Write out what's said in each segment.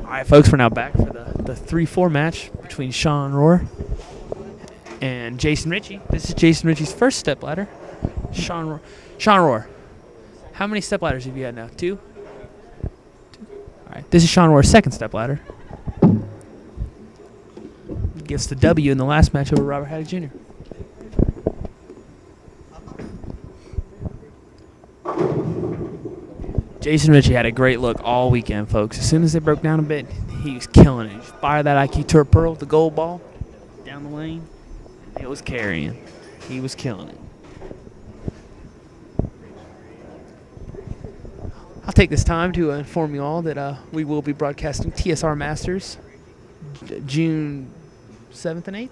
All right, folks, we're now back for the 3-4 match between Shawn Rohrer and Jason Richey. This is Jason Richey's first stepladder. Shawn Rohrer, how many stepladders have you had now? Two? All right, this is Shawn Rohrer's second stepladder. Gets the W in the last match over Robert Haddock Jr. Jason Richey had a great look all weekend, folks. As soon as they broke down a bit, he was killing it. He just fired that IQ Tour Pearl, the gold ball, down the lane. It was carrying. He was killing it. I'll take this time to inform you all that we will be broadcasting TSR Masters June 7th and 8th.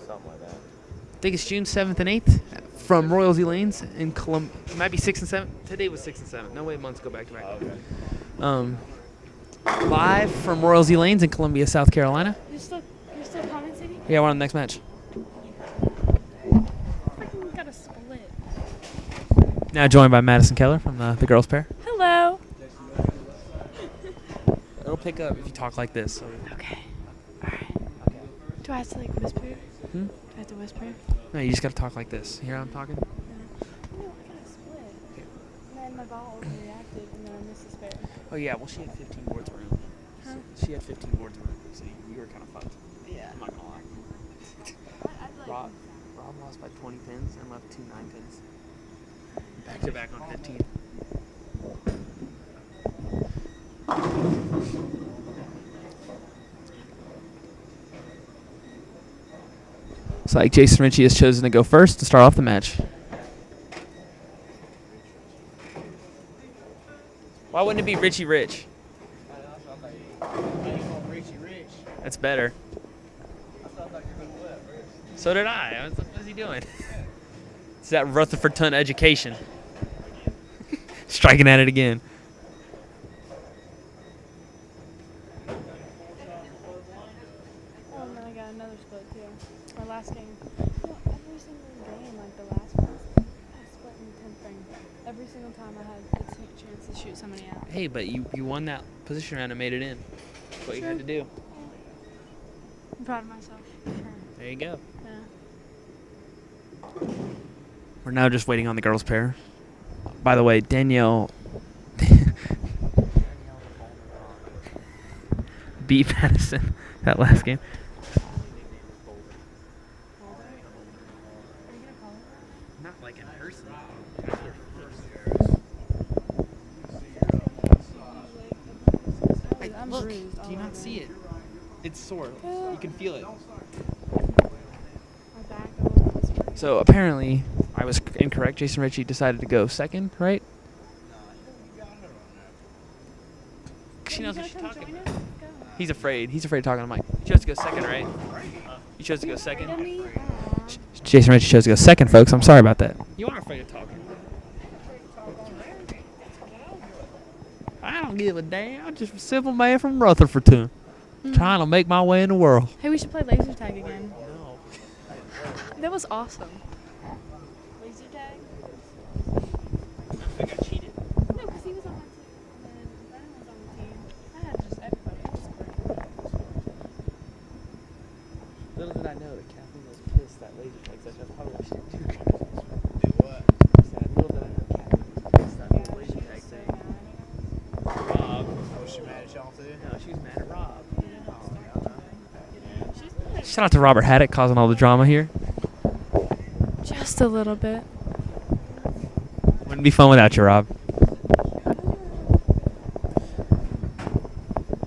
Something like that. I think it's June 7th and 8th from Royalty Lanes in Columbia. It might be 6 and 7. Today was 6 and 7. No way months go back to back. Oh, okay. Live from Royalty Lanes in Columbia, South Carolina. You're still commentating? Yeah, we're on the next match. Freaking got a split. Now joined by Madison Keller from the girls pair. Hello. It'll pick up if you talk like this. So. Okay. All right. Do I have to whisper? Hmm? Do I have to whisper? No, you just gotta talk like this. Hear how I'm talking? No, I got a split. Okay. And then my ball overreacted, and then I missed the spare. Oh yeah, well she had 15 boards of room. Huh? So she had 15 boards of room, so you were kind of fucked. Yeah. I'm not gonna lie. Rob lost by 20 pins and left 2 9-pins. Back to back on 15. Looks like Jason Richey has chosen to go first to start off the match. Why wouldn't it be Richie Rich? That's better. So did I. What is he doing? It's that Rutherford Ton education. Striking at it again. Oh, and then I got another split too. My last game. Every single game, like the last one, I split in the 10th frame. Every single time I had the chance to shoot somebody out. Hey, but you won that position round and made it in. That's what you had to do. I'm proud of myself. Sure. There you go. Yeah. We're now just waiting on the girls' pair. By the way, Danielle beat Madison that last game. Not like in person. I'm Look, bruised all do you not over. see it? It's sore. You can feel it. My back all over this one. So apparently, I was incorrect. Jason Richey decided to go second, right? She knows what she's talking about. Go. He's afraid. He's afraid of talking to Mike. He chose to go second, right? You chose to go second? Jason Richey chose to go second, folks. I'm sorry about that. You are afraid of talking. I don't give a damn. I'm just a simple man from Rutherford, trying to make my way in the world. Hey, we should play laser tag again. No. That was awesome. Laser tag? I got cheated. No, because he was on my team, and then Brennan was on the team. I had just everybody. Little did I know that Kathleen was pissed that laser tag session. I probably should do. Do what? Little did I know Kathleen was pissed that Yeah, laser she tag was so thing. mad. Rob. Was she mad at y'all too? No, she was mad at Rob. She's Shout out to Robert Haddock causing all the drama here. just a little bit. Wouldn't be fun without you, Rob.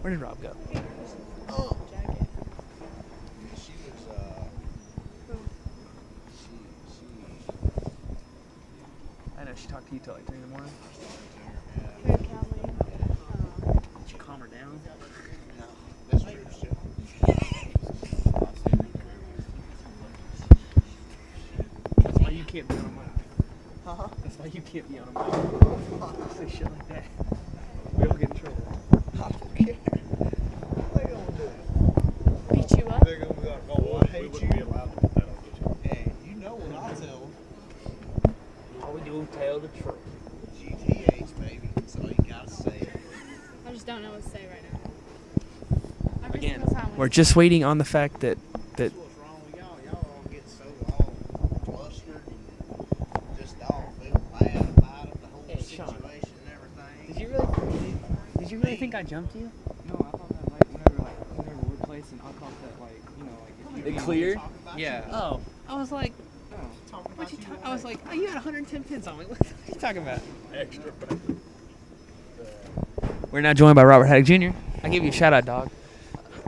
Where did Rob go? Oh. She was I know she talked to you till like 3 in the morning. Here, Kathleen. Did you calm her down? No, that's true still. That's why you can't be on a mic. Huh? That's why you can't be on a mic. Say shit like that. We all get in trouble. I don't care. What they gonna do? Beat you up? They're gonna be like, oh, I hate you. be allowed to put that on YouTube. Hey, you know what I'll tell them. All we do is tell the truth. GTH, baby. That's all you gotta say. I just don't know what to say right now. Again, single time. we're just waiting on the fact that That's what's wrong with y'all. Y'all all get so all flustered and just all feel bad about it, the whole Hey, Shawn. situation and everything. Did you really think I jumped you? No, I thought that whenever we're placing, I thought that if you It cleared? Talk about Yeah. Oh, I was like, Talking what about you? you I was like, oh, you had 110 pins on me. What are you talking about? extra. We're now joined by Robert Haddock Jr. I gave you a shout out, dog.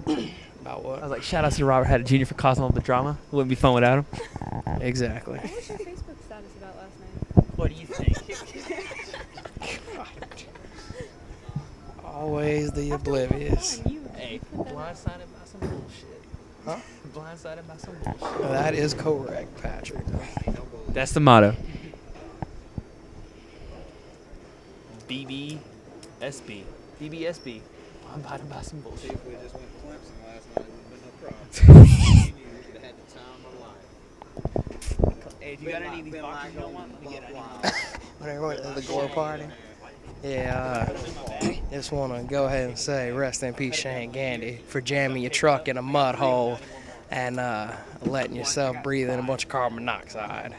About I what? was like, shout out to Robert Haddock Jr. for causing all the drama. It wouldn't be fun without him. Exactly. What was your Facebook status about last night? What do you think? Always the After we had oblivious. fun, you Hey, put that up. blindsided by some bullshit. Huh? Blindsided by some bullshit. That is correct, Patrick. That's the motto. BBSB. BBSB. Blindsided by some bullshit. If we just went to Clemson last night, it would have been no problem. You would have had the time of life. Hey, if you got any of these Been boxes like you don't on want, let me get Buck it. Wild. When I went to the gore party. Yeah, just want to go ahead and say rest in peace, Shane Gandy, for jamming your truck in a mud hole and letting yourself breathe in a bunch of carbon monoxide.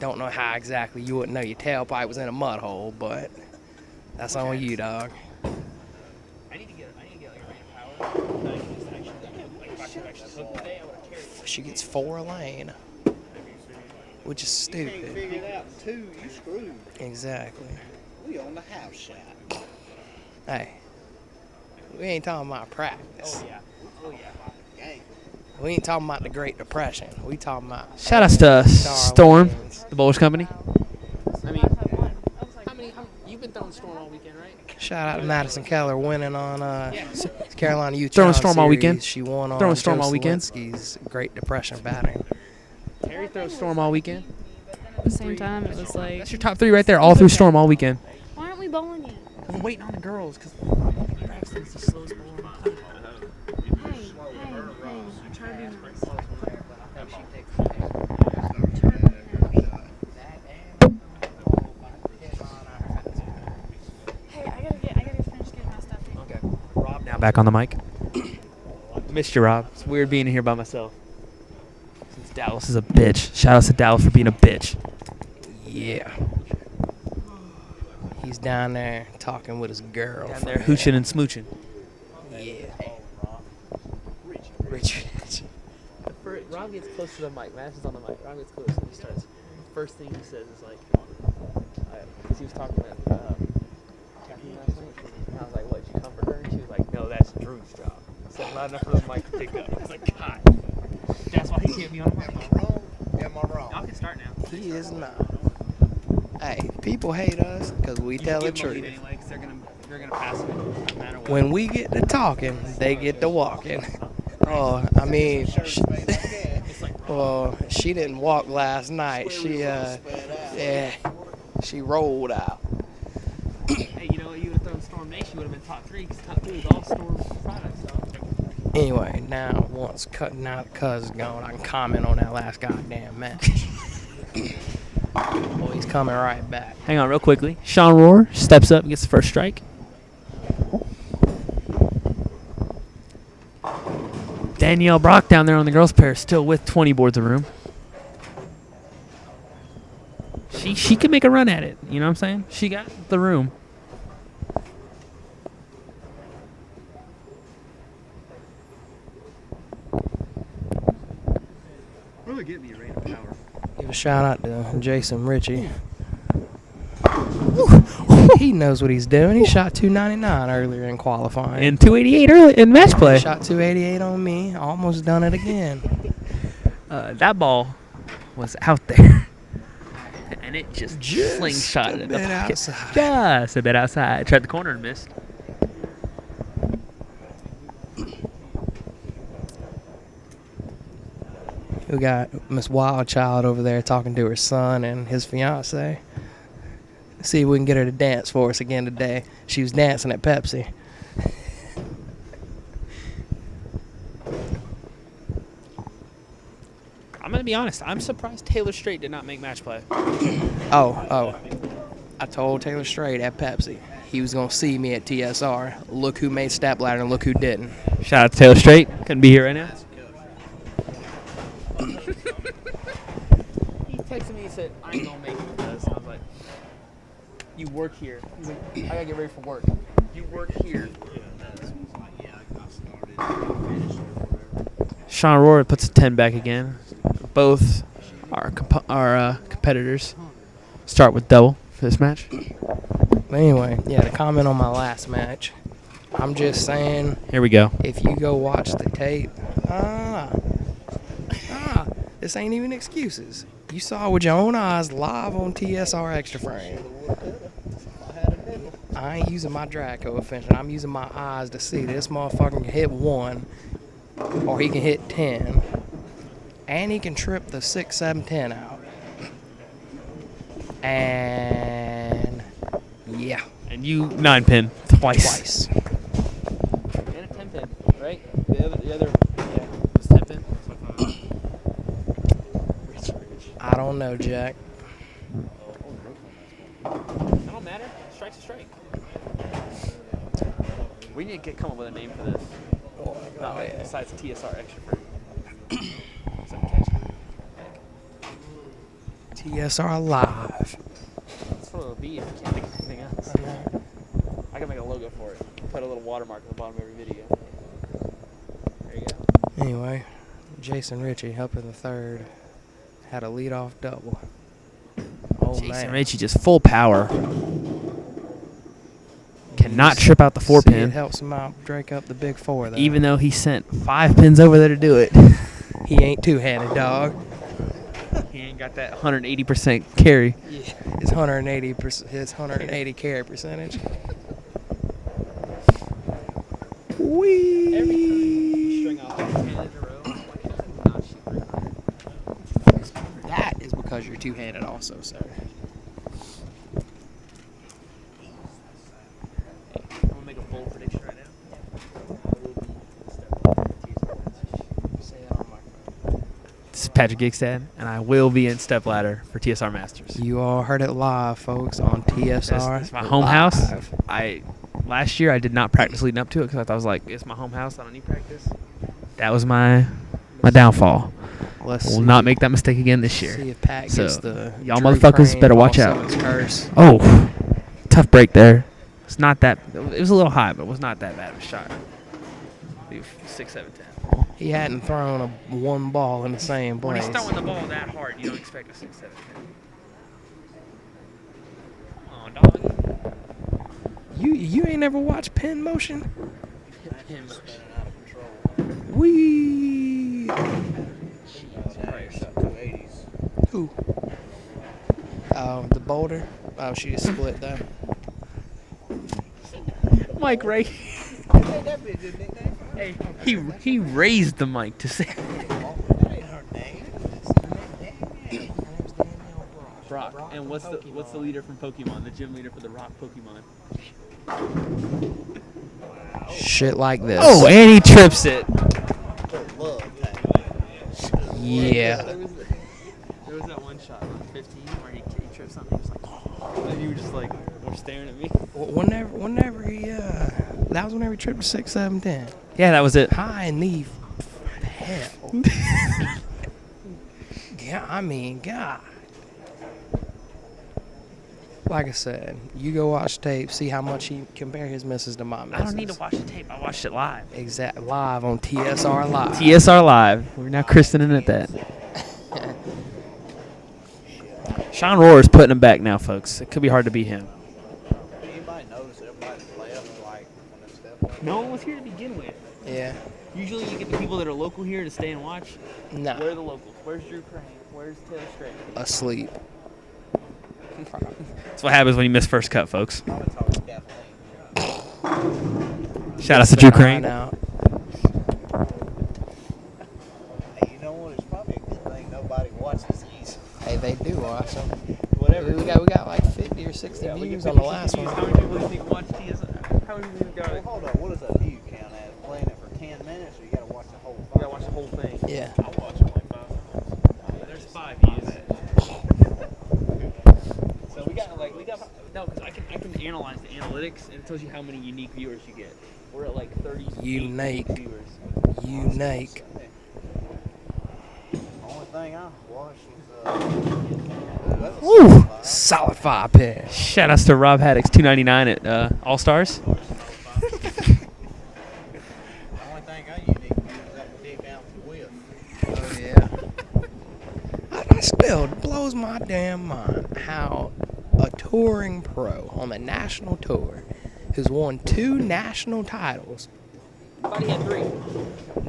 Don't know how exactly you wouldn't know your tailpipe was in a mud hole, but that's on you, dog. I need to get like a rate of power. If I could actually cook today, I would have carried. She gets 4 lane, which is You can't stupid. figure it out in 2, you screwed. Exactly. We on the house shot. Hey, we ain't talking about practice. Oh yeah. Gang. We ain't talking about the Great Depression. We talking about Shout outs to Storm, Darlene's. the bowler's company. I mean, I won. I was like, How many? You've been throwing Storm all weekend, right? Shout out to Madison Keller winning on Carolina Youth Throwing Challenge Storm all Series. weekend. She won on Throwing Storm Joe all weekend. Selinsky's Great Depression batting. Terry throws Storm all weekend. at the same time, it was like, That's your top 3 right there, all through Storm all weekend. why aren't we bowling yet? I'm waiting on the girls because Braxton's the slowest bowler. Hey, I try to be nice. Hey, I gotta get finished getting my stuff in. Okay. Rob now back on the mic. Missed you, Rob. It's weird being here by myself. Since Dallas is a bitch. Shout out to Dallas for being a bitch. Yeah. He's down there talking with his girl. Down there hooching and smooching. Yeah. Rich. Rob gets close to the mic. Mash is on the mic. Rob gets close and he starts. First thing he says is like, because he was talking to Kathy last night. And I was like, what, did you comfort her? And she was like, no, that's Drew's job. I said loud enough for the mic to pick up. I was like, God. That's why he can't be on the mic. Am I wrong? Am I wrong? Y'all can start now. He is not. Hey, people hate us because we tell the truth. Anyway, because they're gonna pass it no matter what. When we get to talking, they get to walking. Oh, I mean, well, she didn't walk last night. She, she rolled out. Hey, you know what? You would have thrown Storm Nation, you would have been top 3 because top 3 is all Storm products. So. Anyway, now once cutting out the cuz is gone, I can comment on that last goddamn match. Boy, he's coming right back. Hang on, real quickly. Shawn Rohrer steps up and gets the first strike. Danielle Brock down there on the girls' pair, still with 20 boards of room. She could make a run at it. You know what I'm saying? She got the room. Really give me a rate of power. Give a shout out to Jason Richey. He knows what he's doing. He shot 299 earlier in qualifying. And 288 early in match play. Shot 288 on me. Almost done it again. That ball was out there. And it just slingshotted a in the bit pocket. outside. Just a bit outside. Tried the corner and missed. We got Miss Wildchild over there talking to her son and his fiance. See if we can get her to dance for us again today. She was dancing at Pepsi. I'm going to be honest. I'm surprised Taylor Strait did not make match play. Oh. I told Taylor Strait at Pepsi. he was going to see me at TSR. Look who made Stepladder and look who didn't. Shout out to Taylor Straight. Couldn't be here right now. He texted me. He said, "I ain't gonna make it with this." I was like, "You work here." He's like, "I gotta get ready for work." You work here. Shawn Rohrer puts a 10 back again. Both our competitors start with double for this match. But anyway, yeah, to comment on my last match, I'm just saying, Here we go. if you go watch the tape, this ain't even excuses. You saw with your own eyes live on TSR Extra Frame. I ain't using my drag coefficient. I'm using my eyes to see this motherfucker can hit 1, or he can hit 10, and he can trip the 6, 7, 10 out. And yeah, And you 9-pin twice. twice. And a 10-pin, right? The other was 10-pin. I don't know, Jack. That don't matter. Strike's a strike. We need to come up with a name for this. Besides TSR Extra Frame. TSR Live. That's what it'll be if you can't think of anything else. I can make a logo for it. Put a little watermark at the bottom of every video. There you go. Anyway, Jason Richey up in the third had a leadoff double. Oh Jason man, Richey just full power. Cannot trip out the 4-pin. It helps him out, break up the big 4 there. Even though he sent 5 pins over there to do it. He ain't two-handed, dog. He ain't got that 180% carry. Yeah, his 180 carry percentage. Wee. Every time you string off 10 in a row, why can't you not shoot 300? That is because you're two-handed also, sir. I'm gonna make a bold prediction right now. Say that on my phone. This is Patrick Gigstad, and I will be in Stepladder for TSR Masters. You all heard it live, folks, on TSR. It's my home house. Live. Last year I did not practice leading up to it because I thought I was like, it's my home house. I don't need practice. That was my downfall. We'll not make that mistake again this year. See if Pat So, gets the y'all Drew motherfuckers Crane better watch also out. his curse. Oh, tough break there. It's not that. It was a little high, but it was not that bad of a shot. 6, 7, 10. He hadn't thrown one ball in the same When place. he's throwing the ball that hard, you don't expect a 6, 7, 10. Oh, dog. You ain't never watched pin motion? Him. Wee. Who? Oh, the boulder. Oh, she just split that. Mike Ray. Hey, he raised the mic to say Brock. And what's the leader from Pokemon? The gym leader for the Rock Pokemon. Shit like this. Oh, and he trips it. Yeah. There was that one shot on 15 where he tripped something. He was like, oh. And you were just like, were staring at me. Whenever he that was whenever he tripped to 6, 7, 10. Yeah, that was it. High in the hell. Yeah, I mean, God. Like I said, you go watch tape, see how much he compare his misses to my misses. I don't need to watch the tape. I watched it live. Exact live on TSR Live. TSR Live. We're now christening it that. Shawn Rohrer is putting him back now, folks. It could be hard to beat him. Anybody notice everybody left like when they step up? No one was here to begin with. Yeah. Usually you get the people that are local here to stay and watch. Nah. Where are the locals? Where's Drew Crane? Where's Taylor Straight? Asleep. That's what happens when you miss first cut, folks. I'm gonna talk to Kathleen. Shout out to Drew Crane. Out. Hey, you know what? It's probably a good thing nobody watches these. Hey, they do watch them. Whatever. We got like 50 or 60 views on the last one. How many people do you think watch TSR? How many people got Well, it? hold on. What does that view count as? Playing it for 10 minutes, or you gotta watch the whole thing? You gotta watch the whole thing. Yeah. I'll watch it like 5 times. There's 5 views. So we got no, because I can analyze the analytics analytics, and it tells you how many unique viewers you get. We're at like 30 Unique. viewers. Unique. Only thing I watched was Woo! Solid 5-pin. Shout outs to Rob Haddix, $2.99 at All Stars. The only thing I unique was that dick out the whip. Oh, yeah. It still blows my damn mind how a touring pro on the national tour who's won 2 national titles, I thought he had 3.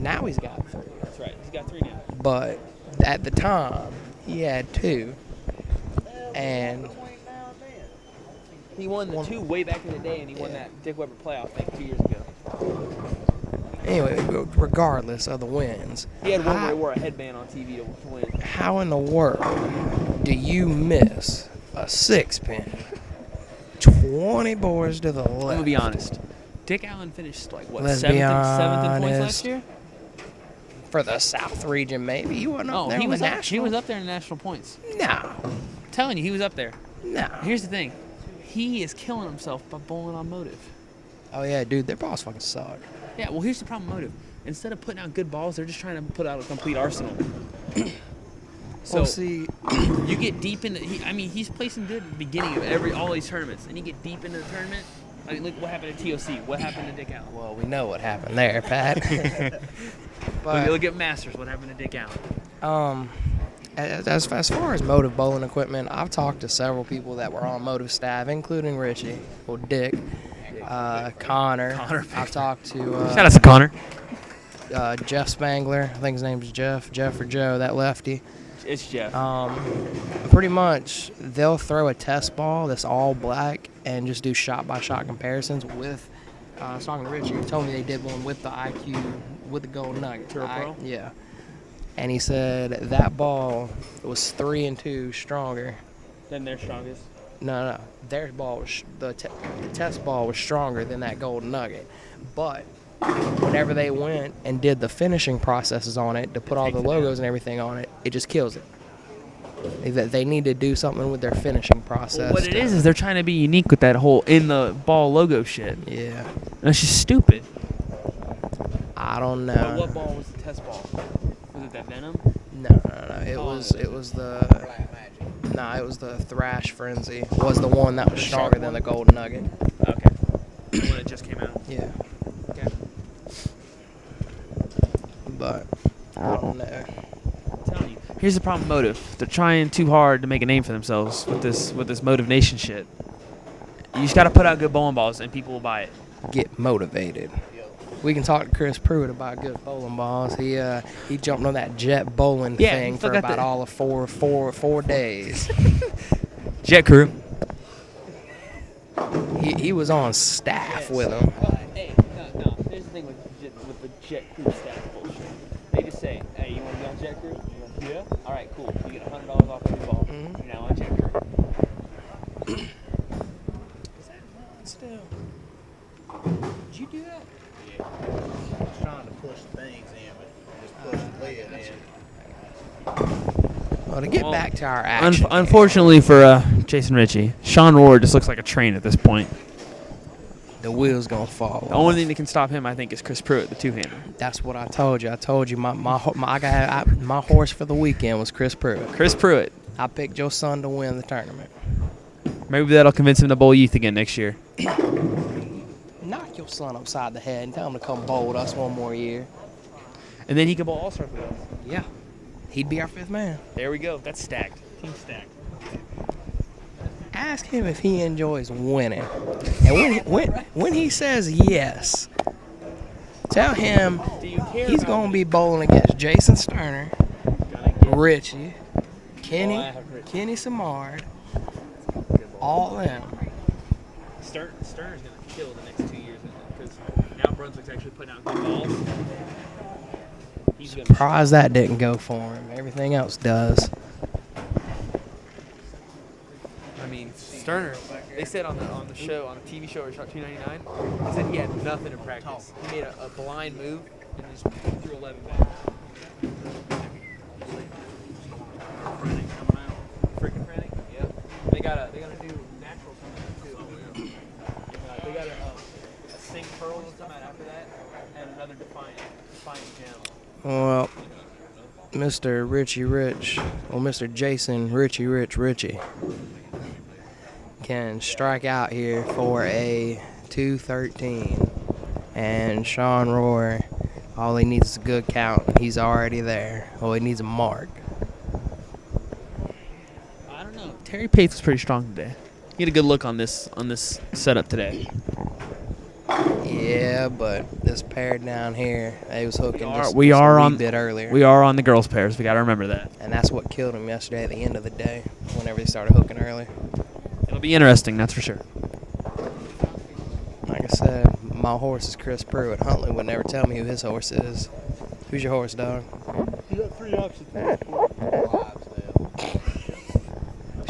now he's got 3. That's right. He's got 3 now. But at the time, he had 2. And He won the 2 way back in the day, and he won that Dick Weber playoff thing 2 years ago. anyway, regardless of the wins, He had one where he wore a headband on TV to win. how in the world do you miss a 6-pin? 20 boards to the left. I'm gonna be honest. Dick Allen finished like what Let's 7th be in points honest. last year. For the South region, maybe. You wasn't up No, there he on was the up, national. he was up there in national points. No. I'm telling you, he was up there. No. Here's the thing. He is killing himself by bowling on motive. Oh, yeah, dude, their balls fucking suck. Yeah, well, here's the problem with motive. Instead of putting out good balls, they're just trying to put out a complete arsenal. So Well, see, you get deep into. He's placing good at the beginning of all these tournaments, and you get deep into the tournament. I mean, look what happened to TOC. What happened to Dick Allen? well, we know what happened there, Pat. But look at Masters. What happened to Dick Allen? as far as motive bowling equipment, I've talked to several people that were on motive staff, including Richie, well, Dick, Connor. I've talked to Shout out to Connor. Jeff Spangler. I think his name's Jeff or Joe, that lefty. It's Jeff. Pretty much, they'll throw a test ball that's all black and just do shot-by-shot comparisons with. I was talking to Richie. He told me they did one with the IQ, with the gold nugget. Turbo Pro? Yeah. And he said that ball was 3 and 2 stronger. Then their strongest. No. Their ball was the test ball was stronger than that gold nugget, but whenever they went and did the finishing processes on it to put all the logos and everything on it, it just kills it. They need to do something with their finishing process. Well, what it is they're trying to be unique with that whole in the ball logo shit. Yeah. That's just stupid. I don't know. But what ball was the test ball? Was it that Venom? No. It was the. Nah, it was the Thrash Frenzy. Was the one that was stronger than the gold nugget. Okay. The one that just came out. Yeah. Okay. But I don't know. I'm telling you. Here's the problem with motive. They're trying too hard to make a name for themselves with this Motive Nation shit. You just gotta put out good bowling balls and people will buy it. Get motivated. We can talk to Chris Pruitt about good bowling balls. He jumped on that jet bowling thing for about all of four days. Jet crew. He was on staff with him. Hey, no. Here's the thing with the jet crew staff bullshit. They just say, hey, you want to be on jet crew? Yeah. All right, cool. You get $100 off every ball. Mhm. You're now on jet crew. Still. Did you do that? Yeah. I was trying to push things in, but just push the lid in. Well, to get Well, back to our action. Unfortunately for Jason Richey, Shawn Rohrer just looks like a train at this point. The wheel's gonna fall. The only thing that can stop him, I think, is Chris Pruitt, the two-hander. That's what I told you. I told you my horse for the weekend was Chris Pruitt. Chris Pruitt. I picked your son to win the tournament. Maybe that'll convince him to bowl youth again next year. Knock your son upside the head and tell him to come bowl with us one more year. And then he can bowl all-stars with us. Yeah. He'd be our 5th man. There we go. That's stacked. Team stacked. Ask him if he enjoys winning. And when he says yes, tell him he's going to be bowling against Jason Sterner, Richie, Kenny Samard, all them. Sterner's going to kill the next 2 years because now Brunswick's actually putting out good balls. He's going to Surprised that didn't go for him. Everything else does. I mean, Sterner, they said on the show, on the TV show where he shot $2.99, they said he had nothing in practice. He made a blind move and just threw 11 back. Freaking frantic? Yeah. They got a new natural coming out too. Well, Mr. Richie Rich, or Mr. Jason Richey can strike out here for a 213. And Shawn Rohrer, all he needs is a good count. He's already there. All he needs a mark. I don't know. Terry Pace was pretty strong today. He had a good look on this setup today. Yeah, but this pair down here, they was hooking just a wee bit earlier. We are on the girls' pairs. We got to remember that. And that's what killed him yesterday at the end of the day, whenever they started hooking early. It'll be interesting, that's for sure. Like I said, my horse is Chris Pruitt. Huntley would never tell me who his horse is. Who's your horse, dog? You got 3 options.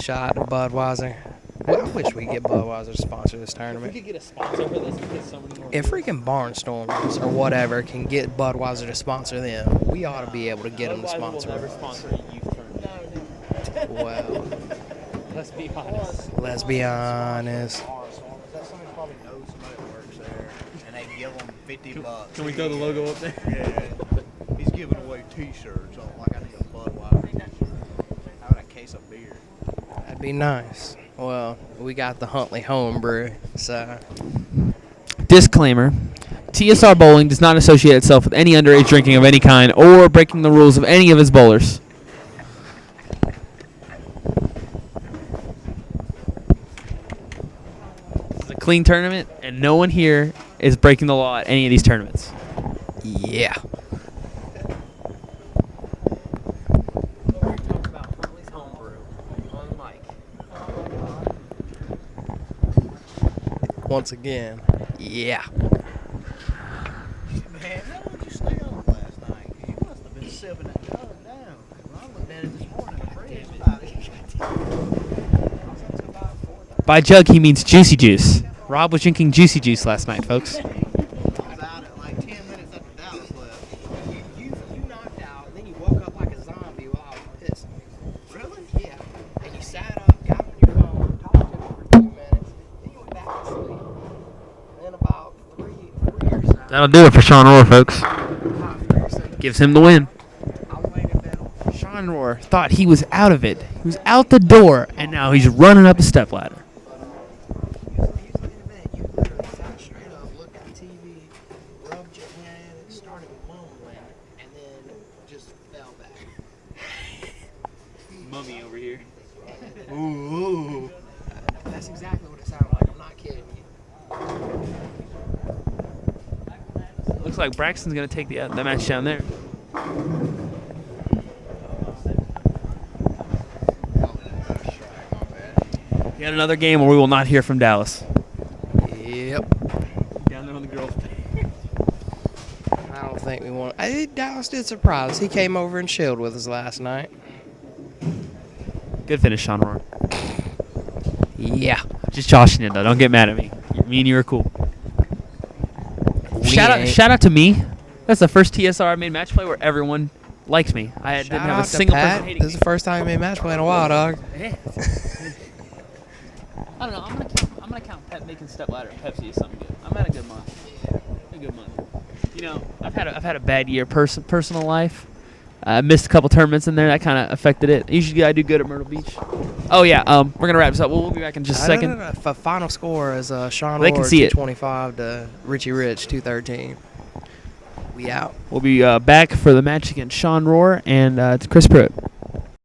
Shot to Budweiser. Well, I wish we could get Budweiser to sponsor this tournament. get a sponsor for this, we get so many more. If freaking Barnstormers or whatever can get Budweiser to sponsor them, we ought to be able to get them to sponsor us. sponsor a youth tournament. Well, Let's be honest. let's be honest. That somebody probably knows somebody that works there, and they give them $50. Can we throw the logo up there? Yeah. He's giving away T-shirts. So like I need a Budweiser T-shirt. How about a case of beer? That'd be nice. Well, we got the Huntley homebrew, so Disclaimer. TSR Bowling does not associate itself with any underage drinking of any kind or breaking the rules of any of its bowlers. This is a clean tournament, and no one here is breaking the law at any of these tournaments. yeah. Once again, yeah. Man, how would you stay up last night? You must have been sipping that jug down. When I looked at it this morning, Fred's about it. By jug, he means juicy juice. Rob was drinking juicy juice last night, folks. I was out at like 10 minutes after Dallas left. You knocked out, and then you woke up like a zombie while I was pissed. Really? Yeah. And you sat up, got on your phone, talked to me for 2 minutes, then you went back to sleep. And then about 3 or so. That'll do it for Shawn Rohrer, folks. Gives him the win. I was laying in bed on Shawn Rohrer thought he was out of it. He was out the door, and now he's running up a stepladder. You literally sat straight up, looked at the TV, rubbed your head, started mumbling, and then just fell back. Mummy over here. Ooh. That's exactly what it sounded like. I'm not kidding you. Looks like Braxton's going to take the match down there. Yet another game where we will not hear from Dallas. Yep. Down there on the girls' I don't think we want. Dallas did surprise us. He came over and chilled with us last night. Good finish, Shawn Rohrer. Yeah. Just joshing you, though. Don't get mad at me. Me and you are cool. Shout out to me. That's the first TSR I made match play where everyone liked me. I didn't have a single person hating This is the first time you made match play in a while, dog. me. I don't know. I'm gonna count Pep making Stepladder and Pepsi as something good. I'm at a good month. A good month. You know, I've had a bad year personal life. I missed a couple tournaments in there. That kind of affected it. Usually I do good at Myrtle Beach. Oh yeah. We're gonna wrap this up. We'll be back in just a second. No. Final score is Shawn They can Rohrer see it. 225 to Richie Rich 213. We out. We'll be back for the match against Shawn Rohrer and Chris Pruitt.